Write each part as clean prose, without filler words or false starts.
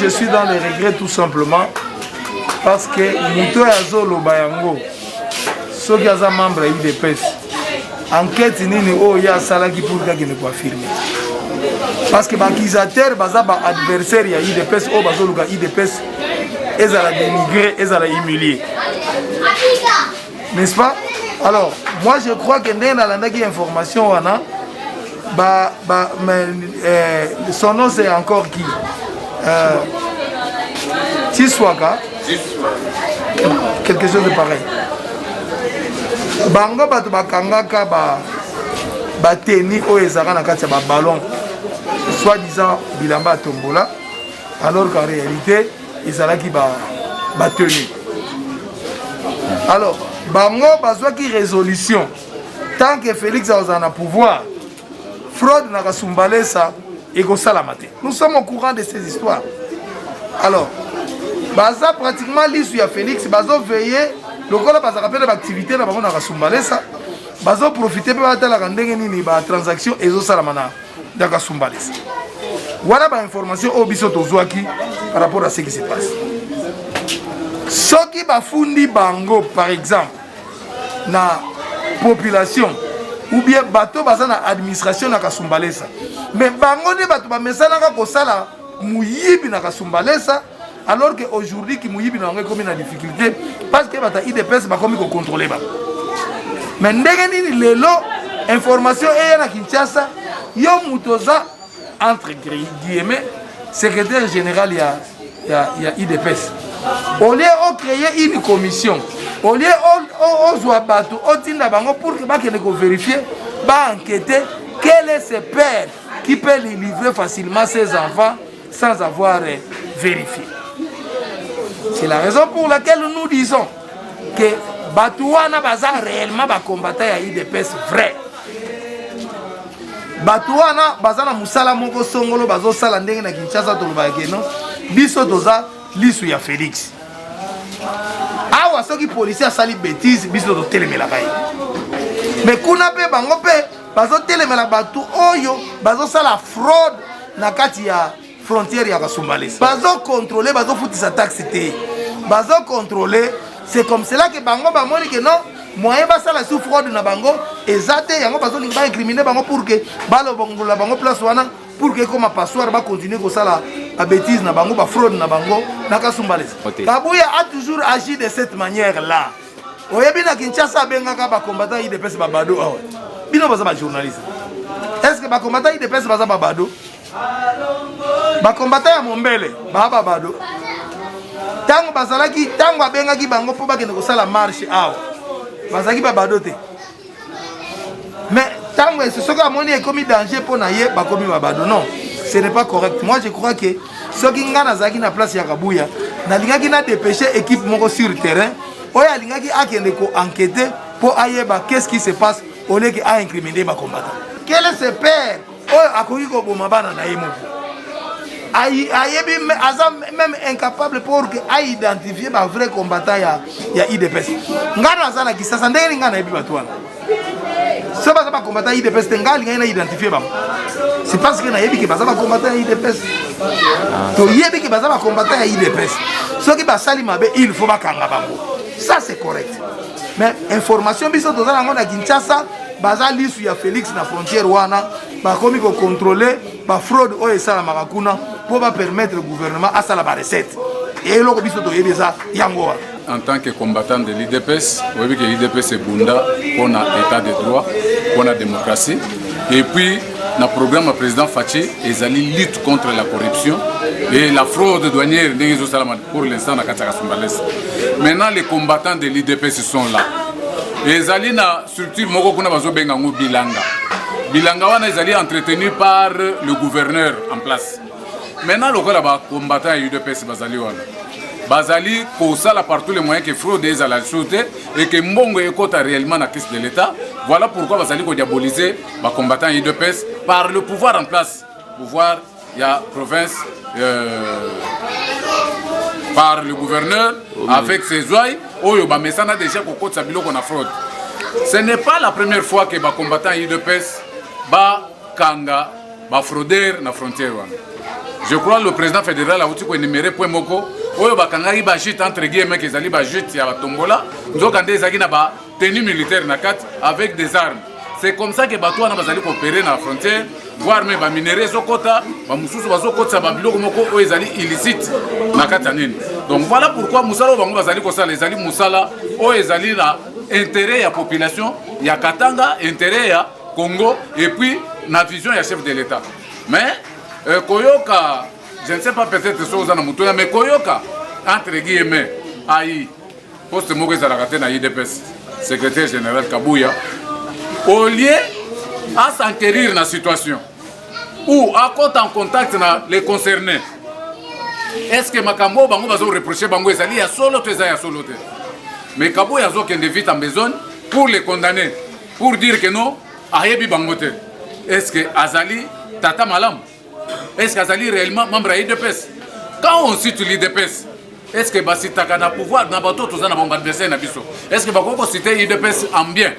je suis dans les regrets tout simplement parce que Mouto Azolo Bayango, ceux qui sont membres de l'IDPS, enquête nini oya salaki pour que ne soit firmé. Parce que l'accusateur, l'adversaire, il y a IDPS, ou bazoluka IDPS, ils ont dénigré, ils ont humilié. N'est-ce pas? Alors, moi je crois que dans la information, son nom c'est encore qui? Tiswaka. Quelque chose de pareil. Bango bato bakangaka ba tennis o ezaka na kati ya ba ballon soi-disant bilamba tombola alors qu'en réalité ezalaki ba tennis. Alors bango bazwaki résolution tant que Félix a un pouvoir fraude na kasumbalesa ekosala te. Nous sommes au courant de ces histoires. Alors baza pratiquement l'issue ya Félix bazo veiller lokola baza rappel d'activité na bango na kasumbalesa bazo profiter pe batala ndenge nini ba transaction ezosala mana na kasumbalesa. Voilà ba information au biso tozwaki par rapport à ce qui se passe. Soki bafundi bango par exemple na population ou bien bato baza na administration na kasumbalesa mais bango ne bato ba mesana ka kosala muyibi na kasumbalesa alors qu'aujourd'hui qui muyibi na ngé comme na difficulté parce que bata IDPS ba komi ko contrôler ba mais ndenge nini lelo information e na Kinshasa yo mutoza entre guillemets secrétaire général ya IDPS au lieu de créer une commission au lieu de jouer bateau pour que vérifier enquêter quel est ce père qui peut lui livrer facilement ses enfants sans avoir vérifié. C'est la raison pour laquelle nous disons que Batouana baza réellement combattant à IDPS vrai. Batouana baza na musala moko songolo bazo sala ndenge na Kinshasa to lobake non biso toza lisu ya Félix. Awa soki policier asali bêtise biso to telemela kai. Mais kuna pe bango pe bazo telemela batu oyo bazo sala fraude na kati ya frontière ya Kasumbalesa. Bazo contrôler bazo futisa taxe té. Bazo contrôler, c'est comme cela que bango ba moni que non moyen basala sous fraude na bango ezate yango bazo linga incriminer bango pour que balo bango la bango place wana pour que comme passoire ba continuer ko sala la bêtise na bango ba fraude na bango na Kasumbalesa. Kabuya a toujours agi de cette manière là. Oyebi na Kinshasa bengaka ba combattant IDPS ba bado awa. Bino baza ba journaliste. Est-ce que ba combattant IDPS baza ba bado? Ba combattant ya Mombele ba bado. Tango bazalaki tango abengaki bango po bakende ko sala marche awa. Bazaki ba bado te. Mais tango ce que amoni est commis danger pour naie ba komi ba bado non. Ce n'est pas correct. Moi je crois que ceux qui ngana zaki na place ya Kabuya na lingaki na dépêcher équipe moko sur terrain. Oya lingaki akende ko enquêter pour ayeba qu'est-ce qui se passe au lieu que a incriminer ba combattant. Quel est ce père? Oya akoki ko boma bana na yemo. Ayebi même incapable pour identifier les vrais combattants ya IDPS. Ngana zana kisasa ndenge ngana yebi batu wana. Ce pas combattant IDPS tengali ngana identifier ba. C'est parce que na yebi ke baza ba combattant IDPS. To yebi ke baza ba combattant IDPS. Ce qui ba sali mabe il faut ba kanga bango. Ça c'est correct. Mais information biso tozala ngona Kinshasa baza lisu ya Félix na frontière wana ba komi ko contrôler ba fraude o esala makakuna pour permettre au gouvernement à la recette. Et là, en tant que combattant de l'IDPS, vous voyez que l'IDPS est bunda pour l'état de droit, pour la démocratie. Et puis, le programme président Fachi est allé lutte contre la corruption et la fraude douanière pour l'instant dans Kasumbalesa. Maintenant, les combattants de l'IDPS sont là. Et ils allent dans la structure Bilanga. Bilanga est allé entretenu par le gouverneur en place. Maintenant, le combattant UDPS Bazali, pour ça, partout les moyens que fraude est à la chute et que Mbongo est réellement la crise de l'État. Voilà pourquoi Bazali a diabolisé les combattants UDPS par le pouvoir en place. Pouvoir, il y a province, par le gouverneur, avec ses oeils, où il y a déjà beaucoup de fraude. Ce n'est pas la première fois que les combattants UDPS ba kanga ba fraudeur na frontière. Je crois le président fédéral a outil ko énuméré point moko oyo bakangaki ba jute entre guillemets que zali ba jute ya batombola nzokande ezaki na ba tenue militaire na kati avec des armes. C'est comme ça que bato wana bazali coopérer na frontière voire même ba minerais zokota ba mususu bazokota ba biloko moko oyo ezali illicite na kati ya nini. Donc voilà pourquoi musala bango bazali ko sala ezali musala oyo ezali na intérêt ya population ya Katanga, intérêt ya Congo et puis na vision ya chef de l'État. Mais koyoka, je ne sais pas peut-être ce que vous avez mais koyoka, entre guillemets, aïe, poste moko ezalaka na IDPS, secrétaire général Kabouya, au lieu à s'enquérir dans la situation, ou à compte en contact avec les concernés, est-ce que Makambo bango va reprocher bango ezali ya solo te ya solo te? Mais Kabouya zo kende vite en besoin pour les condamner, pour dire que non, ayebi bango te. Est-ce que Azali tata malam? Est-ce qu'Azali réellement membre de l'IDPS? Quand on cite l'IDPS, est-ce que Bassi Takana pouvoir dans bateau tous en bon adversaire nabiso? Est-ce que Bako citer l'IDPS en bien?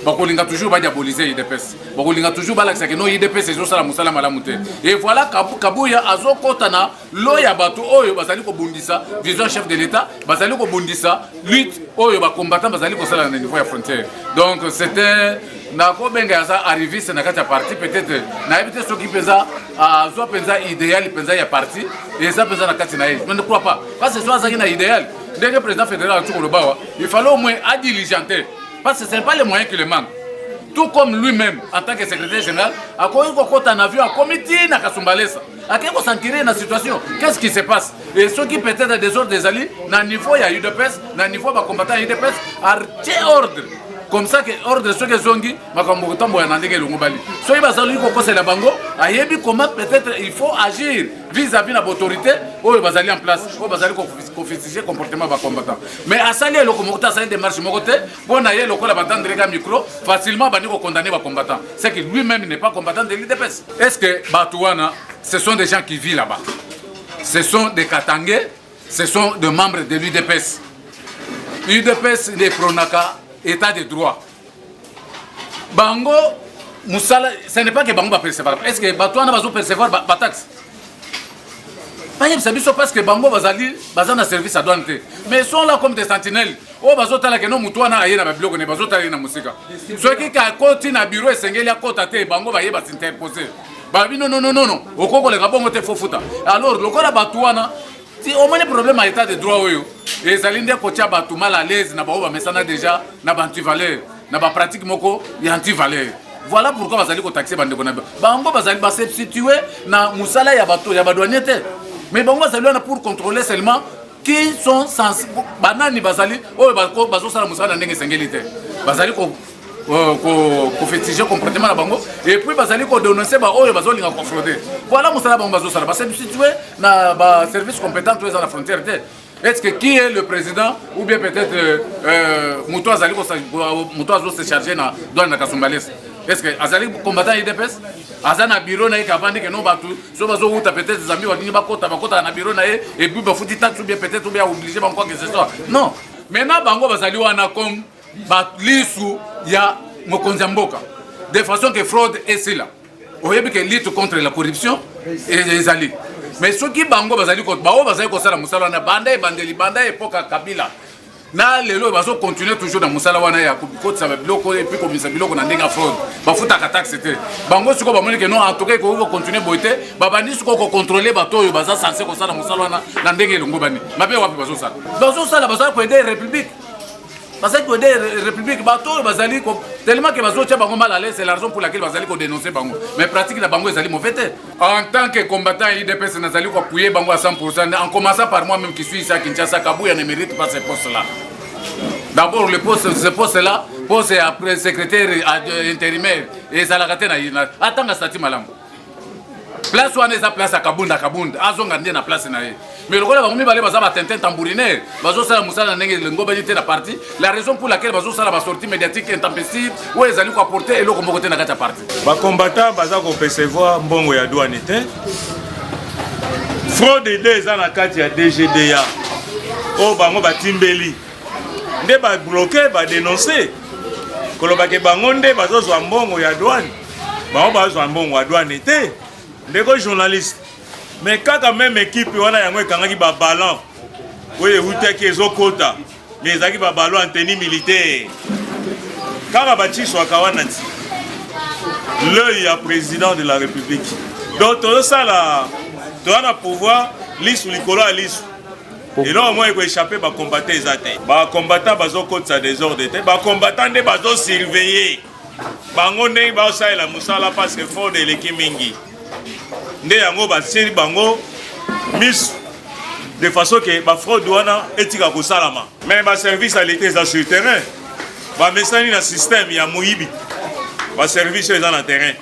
Bako linga toujours diaboliser l'IDPS. Bako linga toujours balaksa que non l'IDPS c'est juste la musala malamute. Et voilà Kabouya azo kotana loya bateau oyo bazali ko bundisa vision chef de l'État, bazali ko bundisa lutte oyo ba combattant bazali ko sala na niveau ya frontière. Donc c'était nako benga ça arriviste na kati ya parti peut-être na éviter ce qui pesa zo penza idéal penza ya parti et ça penza na kati na je ne crois pas parce que ça na idéal dès que le président fédéral tout le bawa il fallait au moins à diligenter parce que ce n'est pas les moyens qui le manquent. Tout comme lui-même en tant que secrétaire général a connu un avion à comité na Kasumbalesa à quel point s'enquérir dans la situation qu'est-ce qui se passe et ceux qui peut-être des ordres des alliés na niveau il y a UDPS na niveau ba combattant UDPS a ordre comme ça que ordre ceux qui zongi makambo tambo ya ndenge longo bali so iba zali ko kosela bango ayebi comment peut-être il faut agir vis-à-vis de l'autorité ou bazali en place ou bazali ko confisquer comportement ba combattant mais asali le comportement asali démarche mokote bon aye le kola batendre ga micro facilement bani ko condamner ba combattant c'est que lui-même n'est pas combattant de l'IDPS. Est-ce que Batouana ce sont des gens qui vivent là-bas, ce sont des Katangais, ce sont des membres de l'UDPS. L'UDPS les pronaka état de droit. Bango, Moussala, ce n'est pas que Bango va percevoir. Est-ce que Batouana va percevoir la taxe? Parce que Bango va aller dans service à douane. Mais ils sont là comme des sentinelles. Oh, bazota la que non Moutouana aille na bloc ne bazota aille na musika. Ceux qui a côté na bureau et sengeli à côté te Bango va y va s'interposer. Babi non. Au Congo les gabon te faut fouta. Alors le corps Batouana si au moins le problème à état de droit oyo et zalinde ko tia batu mal à l'aise na ba mesana déjà na ba anti-valeur na ba pratique moko ya anti-valeur. Voilà pourquoi bazali ko taxer bande ko na bango bazali ba substituer na musala ya bato ya badouanier te. Mais bango bazali na pour contrôler seulement qui sont sans banani bazali oyo bazo sala musala ndenge sengeli te. Bazali ko féticher comportement na bango et puis bazali ko dénoncer ba oyo bazolinga ko frauder. Voilà musala bango bazo sala ba substituer na ba service compétent tous à la frontière te. Est-ce que qui est le président ou bien peut-être Moutou Azali se charger na douane na Kasumbalesa? Est-ce que Azali combattant IDPS Azana bureau na kavandi que non batu so bazo uta peut-être des amis wagini bakota na bureau na et puis ba futi taxe ou bien peut-être ou bien obligé ba quoi que ce soit. Non. Maintenant bango bazali wana comme ba lisu ya mokonzi mboka de façon que fraude est là. Oyebi que lutte contre la corruption et les alliés. Mais ceux qui bango bazali ko bawo bazali ko sala musala na banda époque Kabila na lelo bazo continuer toujours dans musala wana ya ko ça va bloko et puis comme ça biloko na ndenga fraude ba futa ka taxe c'était bango siko ba moni que non en tout cas ko continuer boité ba bandi siko ko contrôler bato yo baza censé ko sala musala wana na ndenge longo bani mabe wapi bazo sala bazo ko aider république parce que la République bateau bazali tellement que bazo tia bango mal à l'aise c'est la raison pour laquelle bazali ko dénoncer bango mais pratique la bango ezali mauvais en tant que combattant IDPS nazali ko appuyer bango à 100% en commençant par moi même qui suis ici à Kinshasa. Kabouya ne mérite pas ce poste là. D'abord ce poste là poste après secrétaire intérimaire et salarié na atanga stati malam place wana eza place à Kabunda azonga ndé na place na ye mais le gars va me baler baza ba tintin tambouriner bazo sala musala ndenge lengo banité na parti la raison pour laquelle bazo sala ba sortie médiatique intempestive ou ezali ko apporter eloko moko te na kata parti ba combattant baza ko percevoir mbongo ya douane te fraude de eza na kati ya DGDA o bango batimbeli nde ba bloquer ba dénoncer koloba ke bango nde bazo zwa mbongo ya douane bango bazo zwa mbongo ya douane te ndeko journaliste mais kaka même équipe wana yango ekangaki ba ballon oyo ewutaki ezokota mais ezalaki ba ballon en tenue militaire kaka batiswaka wana ti l'œil ya président de la République donc tozosala toza pouvoir lisu likolo ya lisu eloko moko ekoéchappe bacombattant eza te bacombattant bazokotisa désordre te bacombattant nde bazosurveille bango ndenge baosalela mosala parce que fraude eleki mingi nde yango basieli bango misu de façon ke bafraude wana etika kosalama mais baservice ya leta eza sur terrain bamesani na système ya moyibi baservice oyo eza na terrain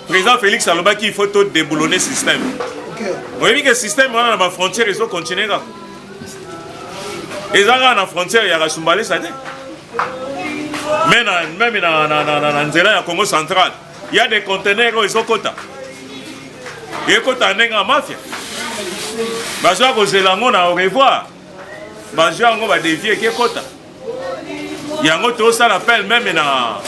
président Félix alobaki il faut tout déboulonner système oyebi ke système wana na bafrontière ezocontinue kaka eza kaka na frontière ya kasumbalesa te même na nzela ya Congo central il y a des conteneurs oyo ezokota ekota ndenge ya mafia bazwa kozela yango na au revoir bazwa yango badevie ekekota yango tosala appel même na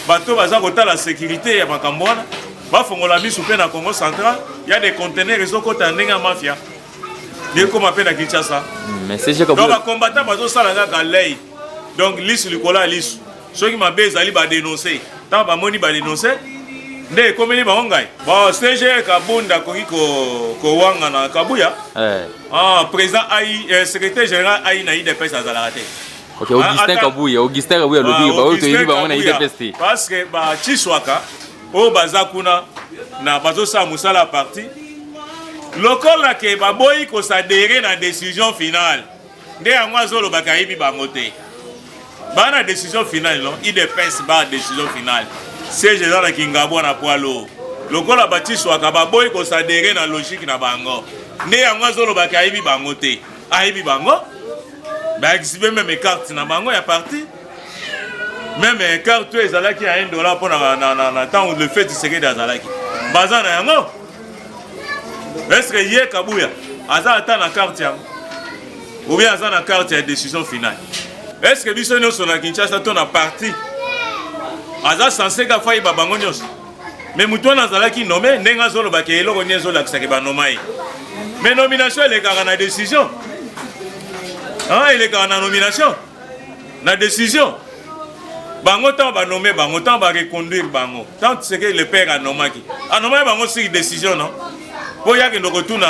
bato baza kotala sécurité ya makambo wana bafongola misu mpe na Congo central il y a des conteneurs ezokota ndenge ya mafia ekoma mpe na Kinshasa donc bacombattant bazosala kaka lei donc lisu likolo ya lisu soki mabe ezali badénonce ntango bamoni badénonce nde ekomeli bango ngai CG Kabunda akoki kowanga na Kabuya président ai secrétaire général ai na IDPS azalaka te Ok, Augustin Kabuya lobi ba oyo toyebi bango na IDPS te parce que batiswaka oyo baza kuna na bazosala mosala parti lokola ke baboyi kosadere na décision finale nde yango azolobaka yebi bango te bana décision finale non IDPS ba décision finale siège eza na Kingabwa na poilo lokola batiswaka baboyi kosadere na logique na bango nde yango azolobaka yebi bango te ayebi bango baexhibe même carte na bango ya parti même carte ezalaki à $1 pour na temps le fait Tshisekedi azalaki baza na yango est-ce que ye Kabuya aza ata na carte yango ou bien aza na carte ya décision finale est-ce que biso nyonso na Kinshasa to na parti aza censé ka fayi babango nyonso mais mutu wana azalaki nommé ndenge azolobaka eloko nini ezolakisaka banoma ye mais nomination elekaka na décision elekaka na nomination na décision bango tant ba nommer bango tant ba reconduire bango tant c'est que le père a nommé bango sur décision non pour ya que ndoko tuna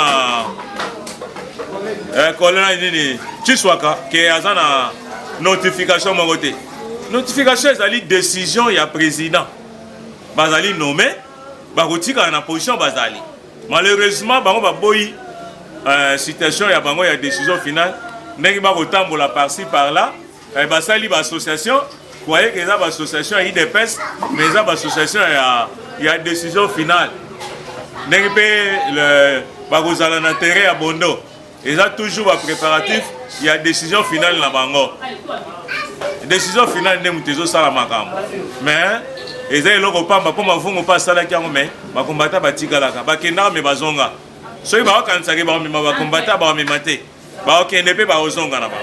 kolona nini Chiswaka ke azana notification moko te notification ezali décision ya président bazali nommé bakotika na position bazali malheureusement bango baboyi citation ya bango ya décision finale ndenge bakotambola par-ci par-là basali ba association croyez que ça va association à IDPS mais ça va association il y a décision finale ndenge le bakozala na terrain ya Bondo et ça toujours ba préparatif il y a décision finale na bango décision finale ndenge mutezo sala makambo mais eza eloko pamba po mavungu pa sala kyango mais bakombata batikalaka bakenda me bazonga soki bakanisa ke ba combattre ba memate ba okende pe ba ozonga na ba